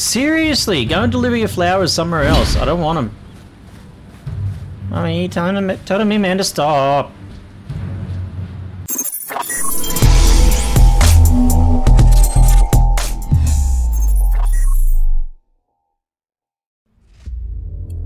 Seriously, go and deliver your flowers somewhere else. I don't want them. Mommy, telling me, man, to stop.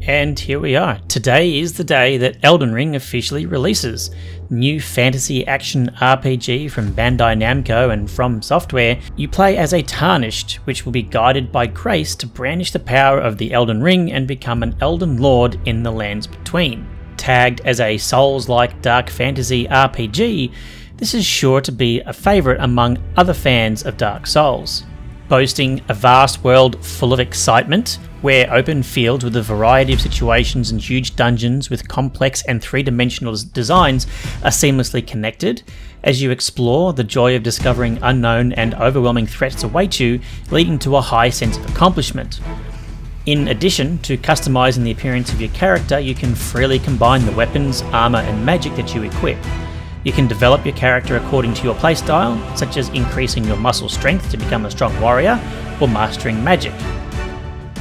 And here we are. Today is the day that Elden Ring officially releases. New fantasy action RPG from Bandai Namco and From Software. You play as a Tarnished, which will be guided by grace to brandish the power of the Elden Ring and become an Elden Lord in the lands between. Tagged as a Souls-like dark fantasy RPG, this is sure to be a favourite among other fans of Dark Souls. Boasting a vast world full of excitement, where open fields with a variety of situations and huge dungeons with complex and three-dimensional designs are seamlessly connected. As you explore, the joy of discovering unknown and overwhelming threats await you, leading to a high sense of accomplishment. In addition to customizing the appearance of your character, you can freely combine the weapons, armor, and magic that you equip. You can develop your character according to your playstyle, such as increasing your muscle strength to become a strong warrior, or mastering magic.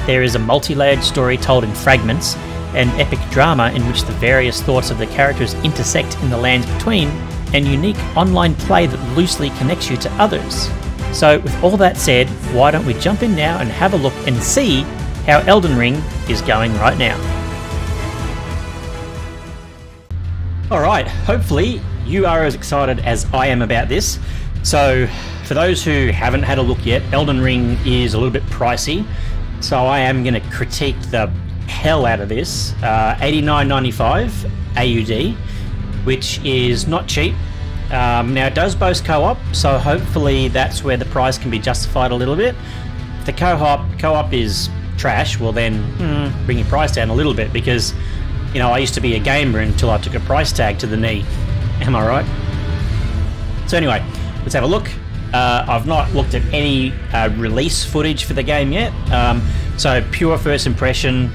There is a multi-layered story told in fragments, an epic drama in which the various thoughts of the characters intersect in the lands between, and unique online play that loosely connects you to others. So with all that said, why don't we jump in now and have a look and see how Elden Ring is going right now. Alright, hopefully you are as excited as I am about this. So for those who haven't had a look yet, Elden Ring is a little bit pricey. So I am going to critique the hell out of this. $89.95 AUD, which is not cheap. Now it does boast co-op, so hopefully that's where the price can be justified a little bit. If the co-op is trash, well then bring your price down a little bit, because you know I used to be a gamer until I took a price tag to the knee. Am I right? So anyway, let's have a look. I've not looked at any release footage for the game yet, so pure first impression.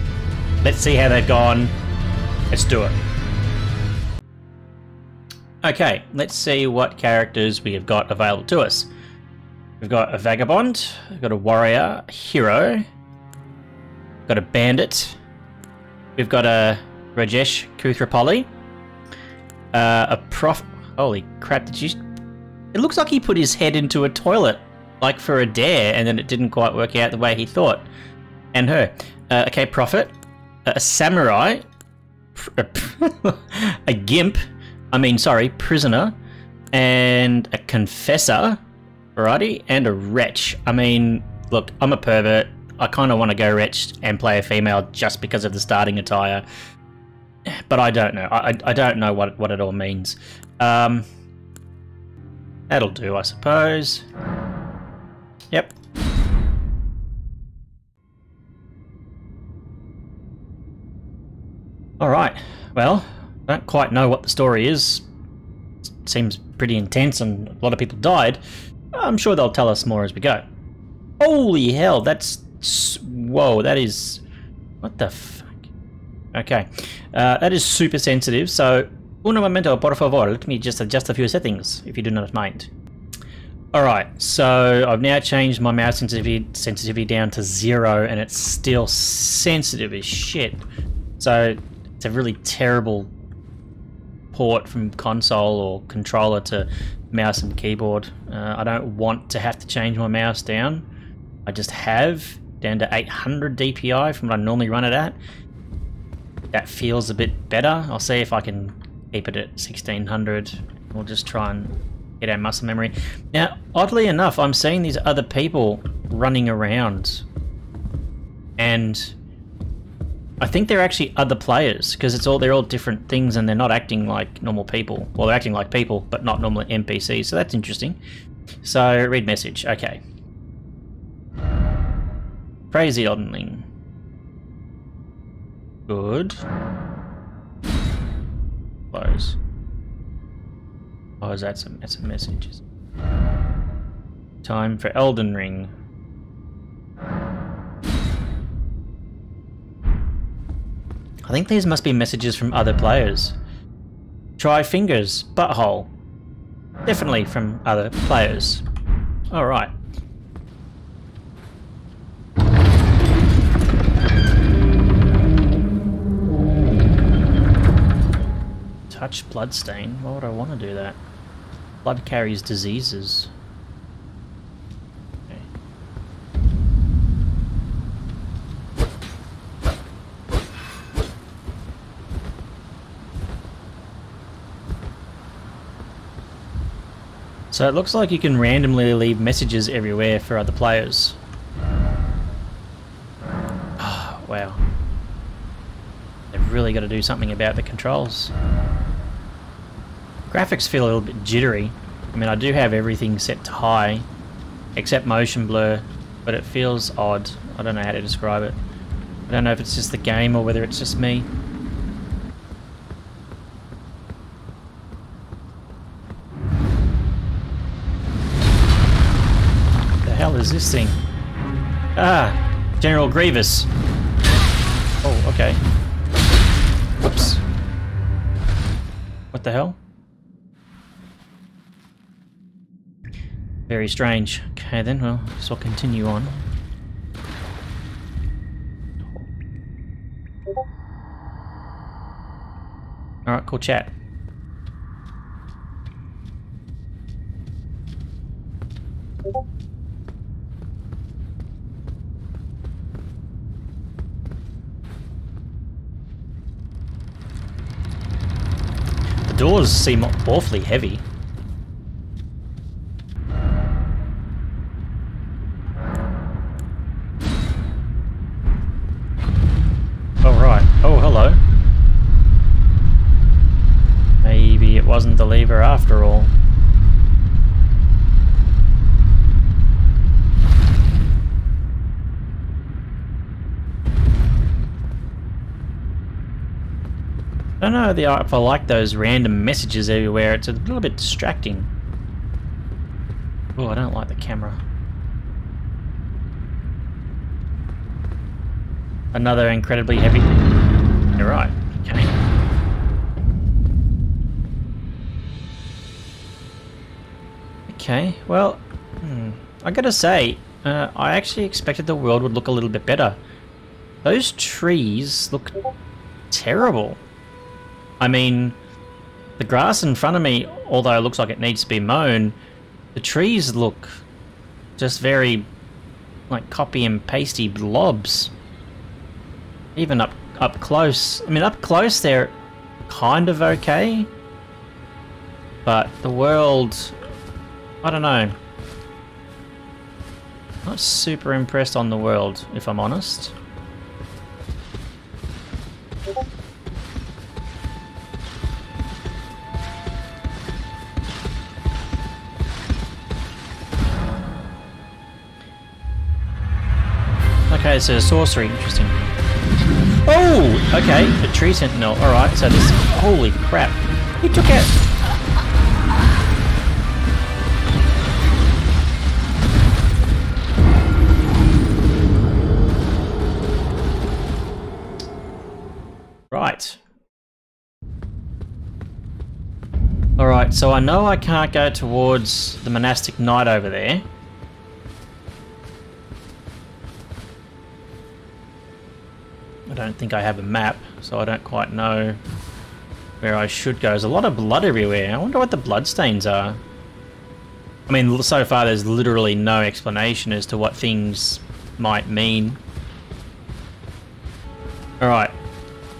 Let's see how they've gone. Let's do it. Okay, let's see what characters we have got available to us. We've got a vagabond, we've got a warrior, hero, we've got a bandit, we've got a Rajesh Kuthrapalli, a prof. Holy crap! Did you? It looks like he put his head into a toilet, like for a dare, and then it didn't quite work out the way he thought. And her. Okay, prophet, a samurai, a gimp. Prisoner, and a confessor, alrighty, and a wretch. I mean, look, I'm a pervert. I kind of want to go wretch and play a female just because of the starting attire, but I don't know. I don't know what it all means. That'll do, I suppose. Yep. Alright, well, I don't quite know what the story is. It seems pretty intense and a lot of people died. I'm sure they'll tell us more as we go. Holy hell, that's... Whoa, that is... What the fuck? Okay, that is super sensitive, so... Uno momento, por favor, let me just adjust a few settings, if you do not mind. Alright, so I've now changed my mouse sensitivity down to 0, and it's still sensitive as shit. So, it's a really terrible port from console or controller to mouse and keyboard. I don't want to have to change my mouse down. I just have, down to 800 DPI from what I normally run it at. That feels a bit better. I'll see if I can keep it at 1600. We'll just try and get our muscle memory. Now, oddly enough, I'm seeing these other people running around, and I think they're actually other players, because they're all different things and they're not acting like normal people. Well, they're acting like people, but not normally NPCs, so that's interesting. So, read message, okay. Praise the Elden Ring. Good. Close. Oh, that's a message. Time for Elden Ring. I think these must be messages from other players. Try fingers, butthole. Definitely from other players. Alright. Touch bloodstain? Why would I want to do that? Blood carries diseases. Okay. So it looks like you can randomly leave messages everywhere for other players. Oh, wow. They've really got to do something about the controls. Graphics feel a little bit jittery. I mean, I do have everything set to high, except motion blur, but it feels odd. I don't know how to describe it. I don't know if it's just the game or whether it's just me. What the hell is this thing? Ah, General Grievous. Oh, okay. Whoops. What the hell? Very strange. Okay then, well, I guess I'll continue on. Alright, cool chat. The doors seem awfully heavy. Oh, hello. Maybe it wasn't the lever after all. I don't know if I like those random messages everywhere. It's a little bit distracting. Oh, I don't like the camera. Another incredibly heavy... You're right. Okay. Okay, well... I gotta say, I actually expected the world would look a little bit better. Those trees look terrible. I mean, the grass in front of me, although it looks like it needs to be mown, the trees look just very, like, copy and pasty blobs. Even up close. I mean, up close they're kind of okay, but the world, I don't know. Not super impressed on the world, if I'm honest. Okay, so sorcery, interesting. Oh, okay, a tree sentinel. Alright, so this... Holy crap. He took it! Right. Alright, so I know I can't go towards the monastic knight over there. I don't think I have a map, so I don't quite know where I should go. There's a lot of blood everywhere. I wonder what the bloodstains are. I mean, so far there's literally no explanation as to what things might mean. Alright.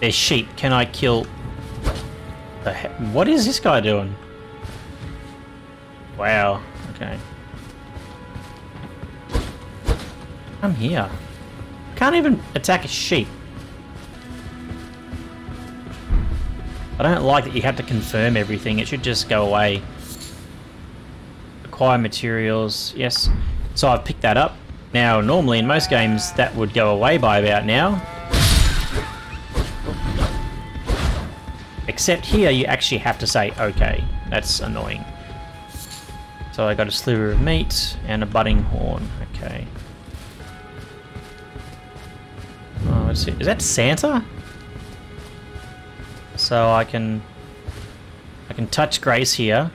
There's sheep. Can I kill... The heck? What is this guy doing? Wow. Okay. I'm here. Can't even attack a sheep. I don't like that you have to confirm everything. It should just go away. Acquire materials. Yes. So I've picked that up. Now, normally in most games that would go away by about now. Except here you actually have to say okay. That's annoying. So I got a sliver of meat and a budding horn. Okay. Oh, let's see. Is that Santa? So I can touch Grace here.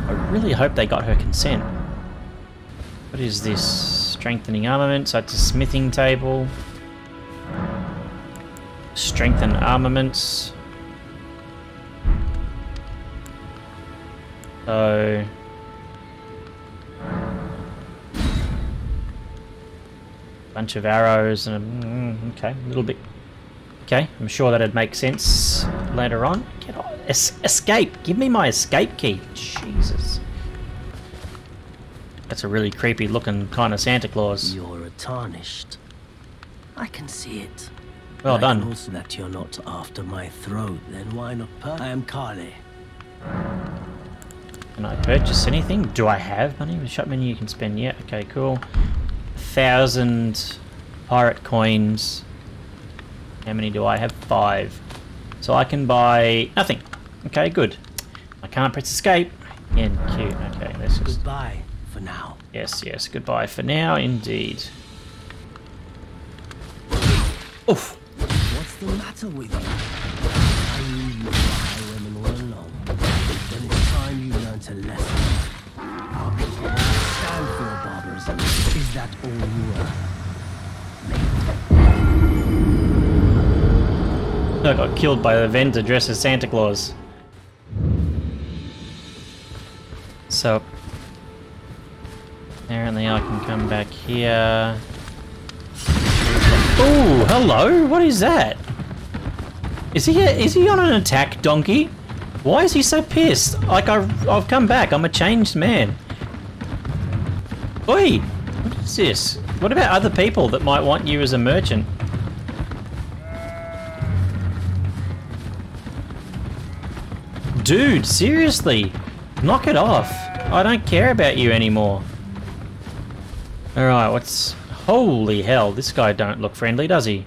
I really hope they got her consent. What is this? Strengthening armament. So it's a smithing table. Strengthen armaments. So... bunch of arrows and... okay, a little bit... okay, I'm sure that'd make sense later on. Get on. Escape! Give me my escape key! Jesus. That's a really creepy looking kind of Santa Claus. You're a Tarnished. I can see it. Well done. Also that you're not after my throat, then why not I am Carly. Can I purchase anything? Do I have money? The shop menu you can spend. Yeah, okay, cool. 1,000 pirate coins. How many do I have? 5. So I can buy nothing. Okay, good. I can't press escape. And Q. Okay, let's just... goodbye for now. Yes, yes, goodbye for now, indeed. Oof. What's the matter with you? I knew you were women all along. Then it's time you learned a lesson. Stand for your barbarism. Is that all you are? I got killed by the vendor dressed as Santa Claus. So apparently I can come back here. Oh, hello! What is that? Is he on an attack donkey? Why is he so pissed? Like I've come back. I'm a changed man. Oi! What is this? What about other people that might want you as a merchant? Dude, seriously? Knock it off. I don't care about you anymore. Alright, what's... holy hell, this guy don't look friendly, does he?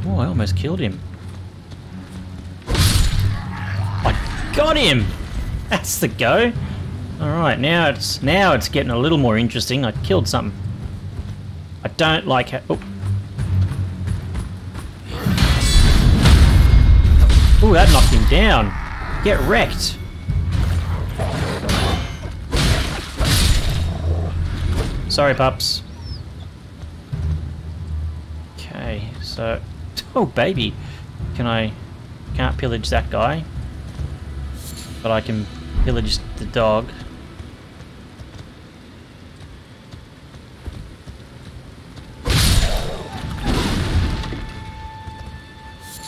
Oh, I almost killed him. I got him! That's the go. Alright, now it's getting a little more interesting. I killed something. I don't like how... oh. Ooh, that knocked him down. Get wrecked. Sorry, pups. Okay, so... oh, baby. Can't pillage that guy. But I can pillage the dog.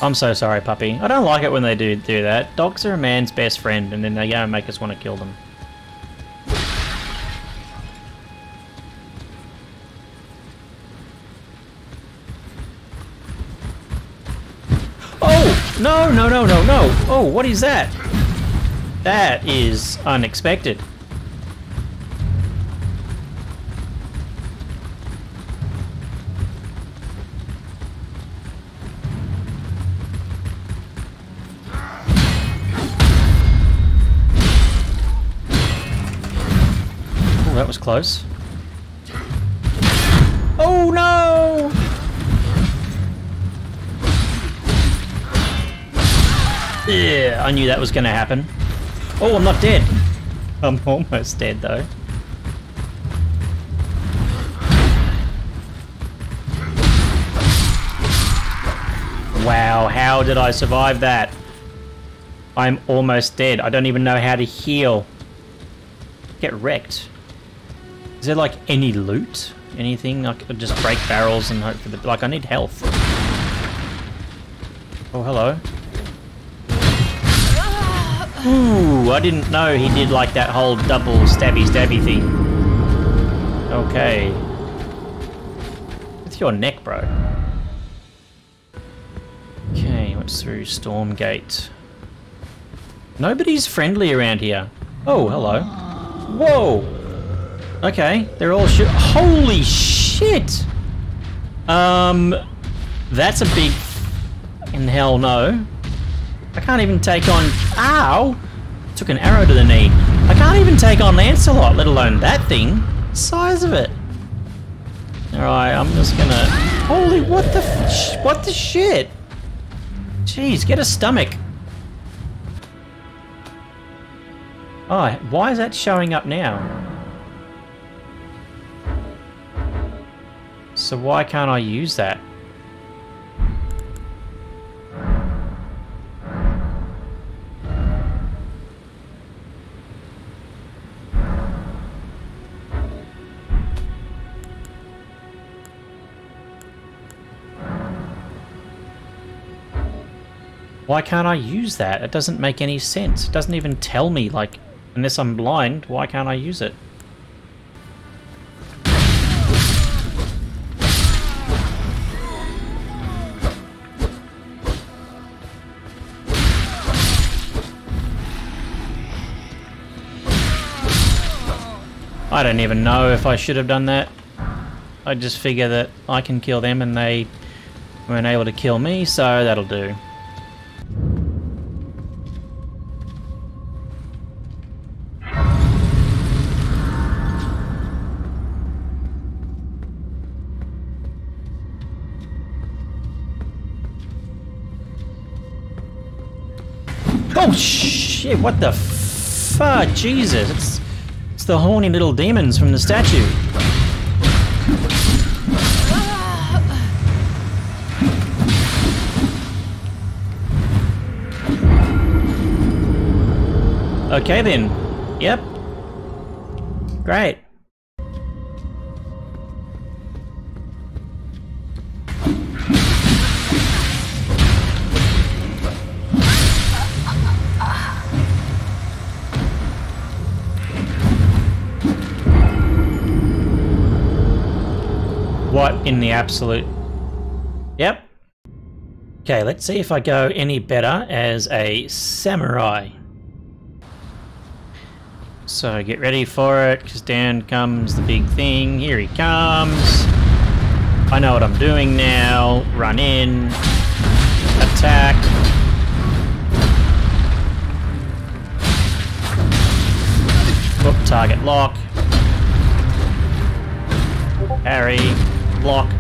I'm so sorry, puppy. I don't like it when they do that. Dogs are a man's best friend, and then they go and make us want to kill them. Oh! No, no, no, no, no! Oh, what is that? That is unexpected. That was close. Oh no! Yeah, I knew that was going to happen. Oh, I'm not dead. I'm almost dead though. Wow, how did I survive that? I'm almost dead. I don't even know how to heal. Get wrecked. Is there like any loot? Anything? I could just break barrels and hope for the... like I need health. Oh, hello. Ooh, I didn't know he did like that whole double stabby thing. Okay. With your neck, bro. Okay, what's through Stormgate? Nobody's friendly around here. Oh, hello. Whoa! Okay, they're all holy shit! That's a big fucking hell no. I can't even take on... ow! Took an arrow to the knee. I can't even take on Lancelot, let alone that thing. The size of it. Alright, I'm just gonna... holy, what the shit? Jeez, get a stomach. Oh, why is that showing up now? So why can't I use that? Why can't I use that? It doesn't make any sense. It doesn't even tell me, like, unless I'm blind, why can't I use it? I don't even know if I should have done that. I just figure that I can kill them and they weren't able to kill me, so that'll do. Oh shit, what the fuck? Jesus, it's the horny little demons from the statue. Okay then. Yep. Great. What in the absolute... Yep. Okay, let's see if I go any better as a samurai. So get ready for it, because down comes the big thing. Here he comes. I know what I'm doing now. Run in. Attack. Whoop, target lock. Parry. Block.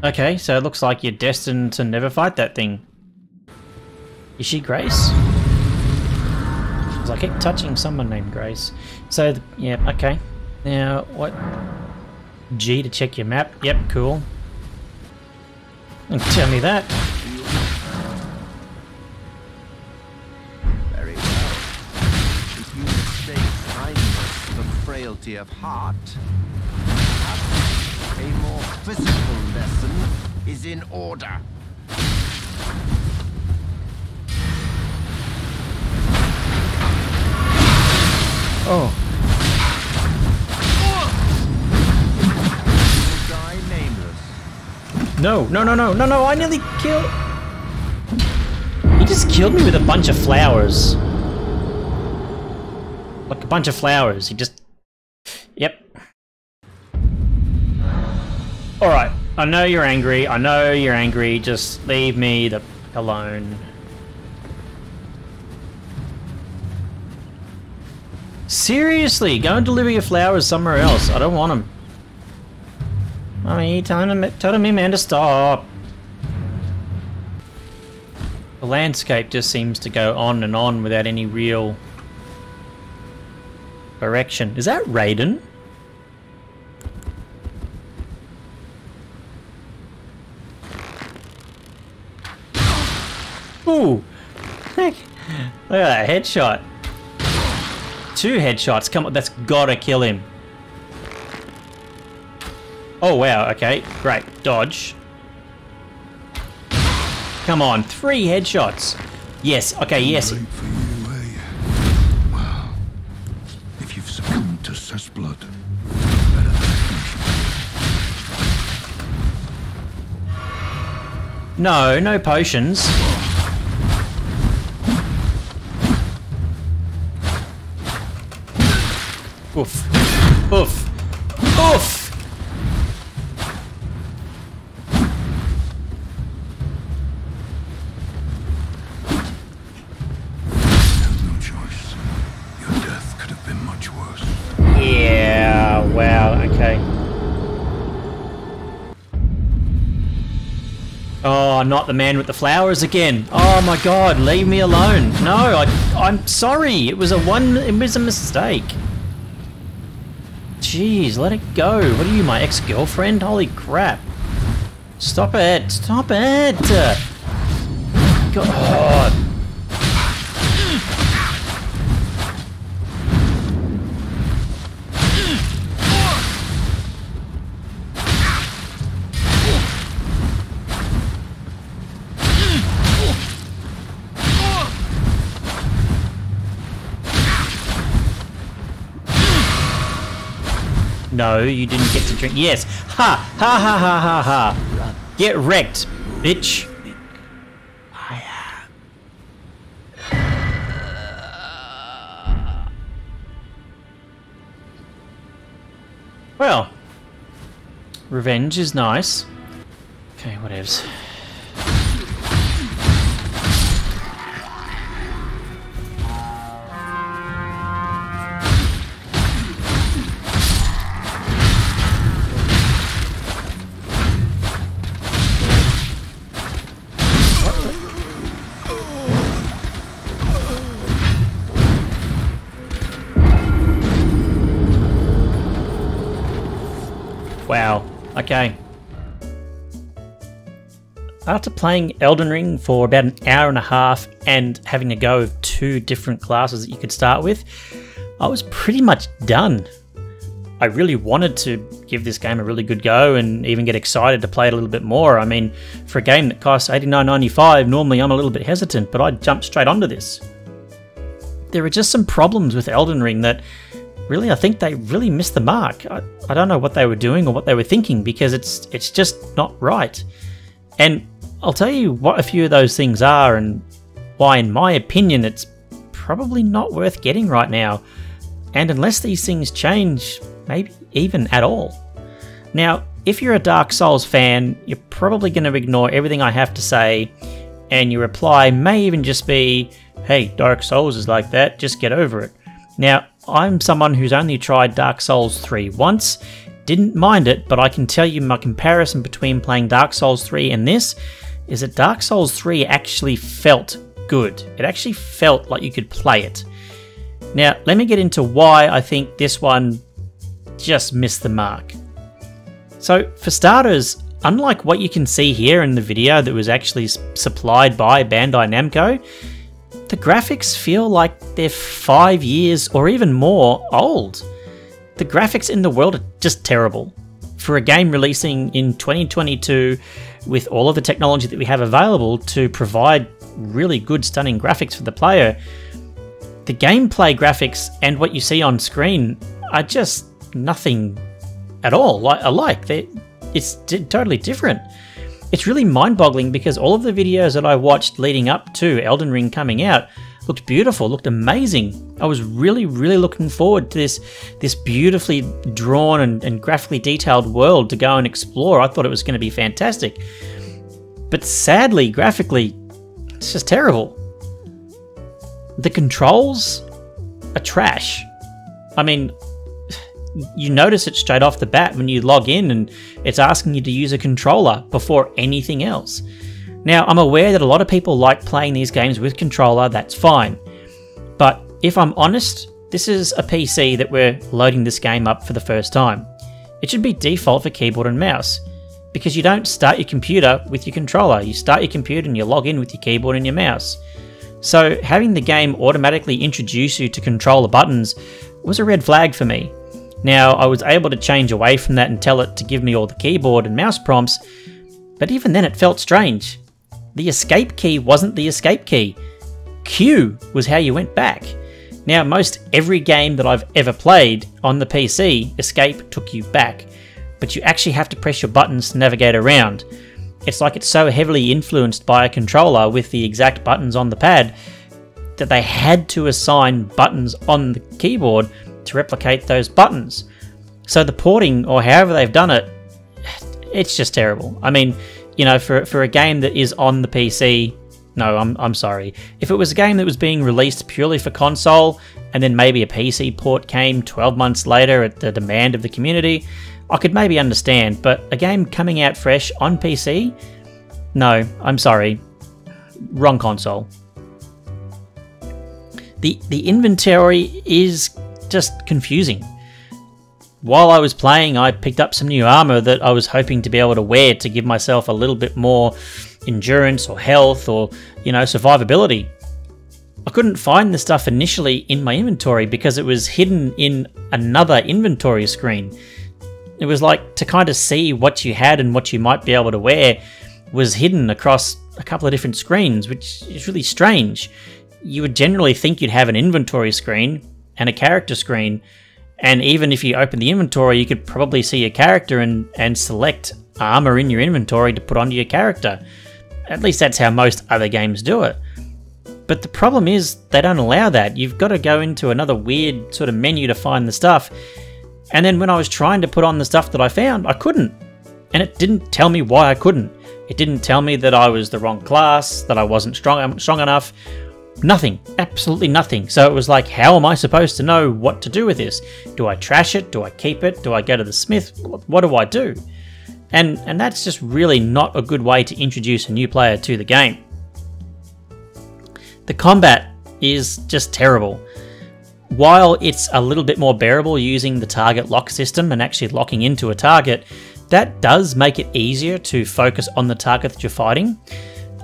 Okay, so it looks like you're destined to never fight that thing. Is she Grace? Because I keep touching someone named Grace. So, yeah, okay. Now, what? G to check your map. Yep, cool. Don't tell me that. Very well. If you mistake kindness for frailty of heart, a more physical lesson is in order. Oh. Die nameless. No, no, no, no, no, no, I nearly killed... He just killed me with a bunch of flowers. Like a bunch of flowers, he just... Yep. Alright, I know you're angry, just leave me the alone. Seriously, go and deliver your flowers somewhere else. I don't want them. Mommy, telling me, man, to stop. The landscape just seems to go on and on without any real direction. Is that Raiden? Ooh! Look at that headshot. 2 headshots, come on, that's gotta kill him. Oh wow, okay, great, dodge. Come on, 3 headshots. Yes, okay, yes. Great for you, eh? Well, if you've succumbed to such blood, better No, no potions. Oof. Oof. Oof! no choice. Your death could have been much worse. Yeah, wow, okay. Oh, not the man with the flowers again. Oh my god, leave me alone. No, I'm sorry. It was a mistake. Jeez, let it go. What are you, my ex-girlfriend? Holy crap. Stop it. Stop it. God. No, you didn't get to drink. Yes. Ha! Ha ha ha ha ha. Get wrecked, bitch. Well, revenge is nice. Okay, whatevs. Wow, okay. After playing Elden Ring for about an hour and a half and having a go of 2 different classes that you could start with, I was pretty much done. I really wanted to give this game a really good go and even get excited to play it a little bit more. I mean, for a game that costs $89.95, normally I'm a little bit hesitant, but I jumped straight onto this. There are just some problems with Elden Ring that really, I think they really missed the mark. I don't know what they were doing or what they were thinking, because it's just not right. And I'll tell you what a few of those things are and why, in my opinion, it's probably not worth getting right now. And unless these things change, maybe even at all. Now, if you're a Dark Souls fan, you're probably going to ignore everything I have to say, and your reply may even just be, hey, Dark Souls is like that, just get over it. Now, I'm someone who's only tried Dark Souls 3 once, didn't mind it, but I can tell you my comparison between playing Dark Souls 3 and this is that Dark Souls 3 actually felt good. It actually felt like you could play it. Now, let me get into why I think this one just missed the mark. So, for starters, unlike what you can see here in the video that was actually supplied by Bandai Namco, the graphics feel like they're 5 years or even more old. The graphics in the world are just terrible. For a game releasing in 2022 with all of the technology that we have available to provide really good, stunning graphics for the player, the gameplay graphics and what you see on screen are just nothing at all alike. It's totally different. It's really mind-boggling because all of the videos that I watched leading up to Elden Ring coming out looked beautiful, looked amazing. I was really, really looking forward to this beautifully drawn and graphically detailed world to go and explore. I thought it was going to be fantastic. But sadly, graphically, it's just terrible. The controls are trash. I mean, you notice it straight off the bat when you log in and it's asking you to use a controller before anything else. Now, I'm aware that a lot of people like playing these games with controller, that's fine. But if I'm honest, this is a PC that we're loading this game up for the first time. It should be default for keyboard and mouse, because you don't start your computer with your controller. You start your computer and you log in with your keyboard and your mouse. So having the game automatically introduce you to controller buttons was a red flag for me. Now, I was able to change away from that and tell it to give me all the keyboard and mouse prompts, but even then it felt strange. The escape key wasn't the escape key. Q was how you went back. Now, most every game that I've ever played on the PC, escape took you back, but you actually have to press your buttons to navigate around. It's like it's so heavily influenced by a controller with the exact buttons on the pad that they had to assign buttons on the keyboard to replicate those buttons. So the porting, or however they've done it, it's just terrible. I mean, you know, for a game that is on the PC, no, I'm sorry. If it was a game that was being released purely for console, and then maybe a PC port came 12 months later at the demand of the community, I could maybe understand, but a game coming out fresh on PC? No, I'm sorry. Wrong console. The inventory is just confusing. while I was playing, I picked up some new armor that I was hoping to be able to wear to give myself a little bit more endurance or health or, survivability. I couldn't find the stuff initially in my inventory because it was hidden in another inventory screen. It was like to kind of see what you had and what you might be able to wear was hidden across a couple of different screens, which is really strange. You would generally think you'd have an inventory screen and a character screen, and even if you open the inventory, you could probably see your character and select armor in your inventory to put onto your character. At least that's how most other games do it. But the problem is they don't allow that. You've got to go into another weird sort of menu to find the stuff. And then when I was trying to put on the stuff that I found, I couldn't. And it didn't tell me why I couldn't. It didn't tell me that I was the wrong class, that I wasn't strong enough. Nothing. Absolutely nothing. So it was like, how am I supposed to know what to do with this? Do I trash it? Do I keep it? Do I go to the smith? What do I do? And that's just really not a good way to introduce a new player to the game. The combat is just terrible. While it's a little bit more bearable using the target lock system and actually locking into a target, that does make it easier to focus on the target that you're fighting.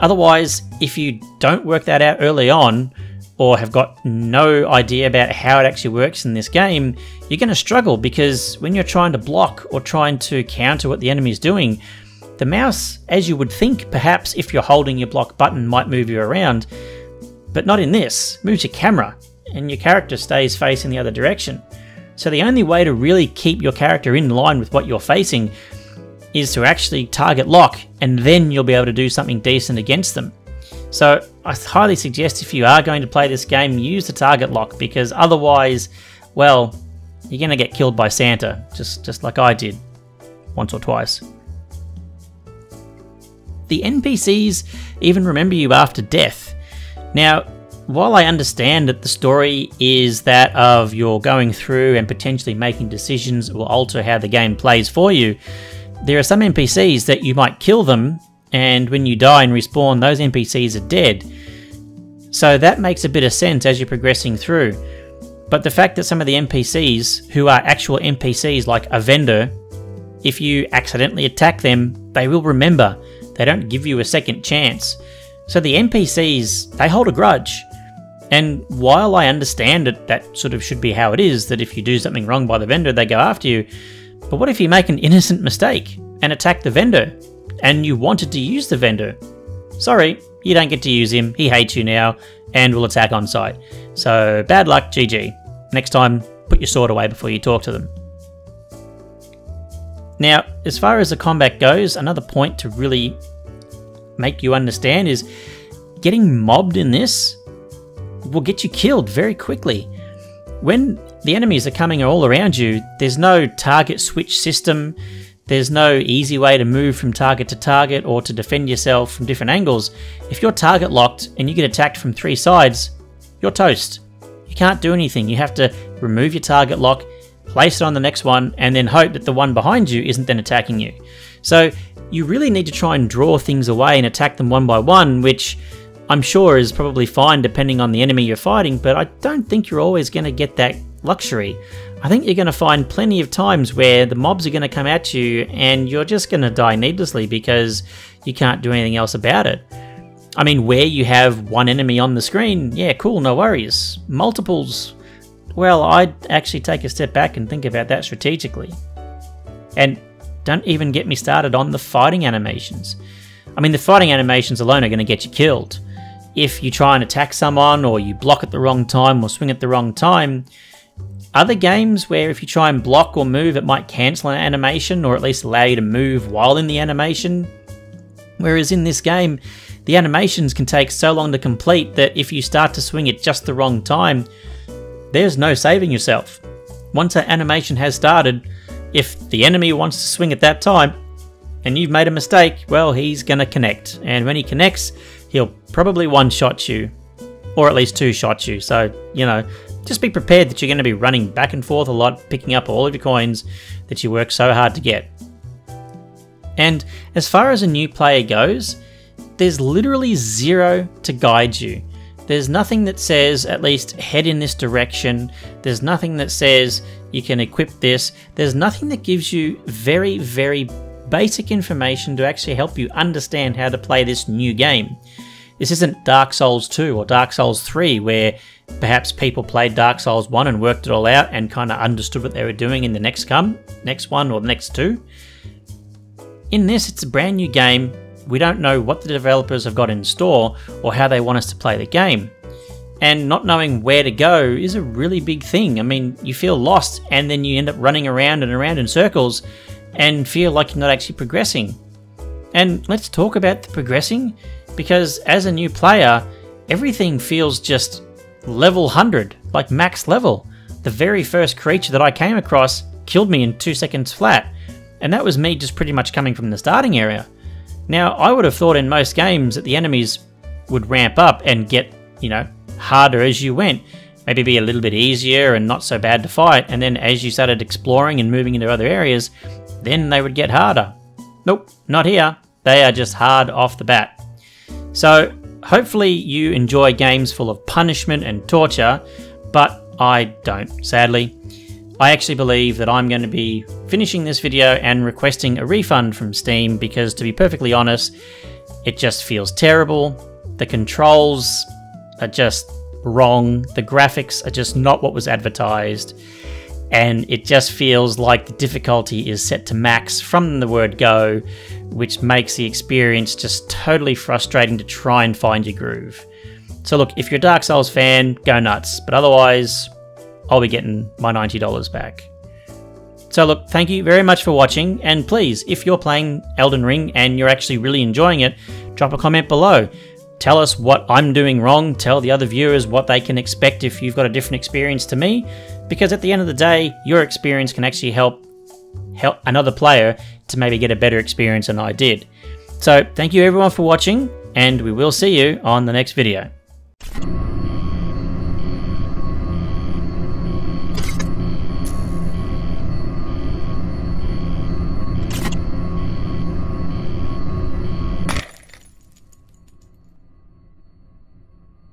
Otherwise, if you don't work that out early on, or have got no idea about how it actually works in this game, you're going to struggle, because when you're trying to block or trying to counter what the enemy's doing, the mouse, as you would think, perhaps if you're holding your block button, might move you around, but not in this. It moves your camera, and your character stays facing the other direction. So the only way to really keep your character in line with what you're facing is to actually target lock, and then you'll be able to do something decent against them. So I highly suggest, if you are going to play this game, use the target lock, because otherwise, well, you're going to get killed by Santa, just like I did once or twice. The NPCs even remember you after death. Now, while I understand that the story is that of you're going through and potentially making decisions that will alter how the game plays for you, there are some NPCs that you might kill them, and when you die and respawn, those NPCs are dead. So that makes a bit of sense as you're progressing through. But the fact that some of the NPCs, who are actual NPCs like a vendor, if you accidentally attack them, they will remember. They don't give you a second chance. So the NPCs, they hold a grudge. And while I understand that sort of should be how it is, that if you do something wrong by the vendor, they go after you. But what if you make an innocent mistake and attack the vendor, and you wanted to use the vendor? Sorry, you don't get to use him. He hates you now and will attack on sight. So bad luck, GG. Next time, put your sword away before you talk to them. Now, as far as the combat goes, another point to really make you understand is getting mobbed in this will get you killed very quickly. When the enemies are coming all around you, there's no target switch system, there's no easy way to move from target to target or to defend yourself from different angles. If you're target locked and you get attacked from 3 sides, you're toast. You can't do anything. You have to remove your target lock, place it on the next one, and then hope that the one behind you isn't then attacking you. So you really need to try and draw things away and attack them one by one, which I'm sure is probably fine depending on the enemy you're fighting, but I don't think you're always going to get that luxury. I think you're going to find plenty of times where the mobs are going to come at you and you're just going to die needlessly because you can't do anything else about it. I mean, where you have one enemy on the screen, yeah, cool, no worries. Multiples, well, I'd actually take a step back and think about that strategically. And don't even get me started on the fighting animations. I mean, the fighting animations alone are going to get you killed. If you try and attack someone, or you block at the wrong time, or swing at the wrong time, other games where if you try and block or move, it might cancel an animation, or at least allow you to move while in the animation. Whereas in this game, the animations can take so long to complete that if you start to swing at just the wrong time, there's no saving yourself. Once that animation has started, if the enemy wants to swing at that time, and you've made a mistake, well, he's going to connect. And when he connects, he'll probably one-shot you, or at least two-shot you. So, you know, just be prepared that you're going to be running back and forth a lot, picking up all of your coins that you work so hard to get. And as far as a new player goes, there's literally zero to guide you. There's nothing that says, at least, head in this direction. There's nothing that says, You can equip this. There's nothing that gives you very, very basic information to actually help you understand how to play this new game. This isn't Dark Souls 2 or Dark Souls 3 where perhaps people played Dark Souls 1 and worked it all out and kind of understood what they were doing in the next one or the next two. In this, it's a brand new game. We don't know what the developers have got in store or how they want us to play the game. And not knowing where to go is a really big thing. I mean, you feel lost and then you end up running around and around in circles and feel like you're not actually progressing. And let's talk about the progressing, because as a new player, everything feels just level 100, like max level. The very first creature that I came across killed me in 2 seconds flat, and that was me just pretty much coming from the starting area. Now, I would have thought in most games that the enemies would ramp up and get, you know, harder as you went. Maybe be a little bit easier and not so bad to fight, and then as you started exploring and moving into other areas, then they would get harder. Nope, not here. They are just hard off the bat. So hopefully you enjoy games full of punishment and torture, but I don't, sadly. I actually believe that I'm going to be finishing this video and requesting a refund from Steam because, to be perfectly honest, it just feels terrible. The controls are just wrong. The graphics are just not what was advertised. And it just feels like the difficulty is set to max from the word go, which makes the experience just totally frustrating to try and find your groove. So look, if you're a Dark Souls fan, go nuts. But otherwise, I'll be getting my $90 back. So look, thank you very much for watching, and please, if you're playing Elden Ring and you're actually really enjoying it, drop a comment below. Tell us what I'm doing wrong, tell the other viewers what they can expect if you've got a different experience to me, because at the end of the day, your experience can actually help another player to maybe get a better experience than I did. So thank you everyone for watching, and we will see you on the next video.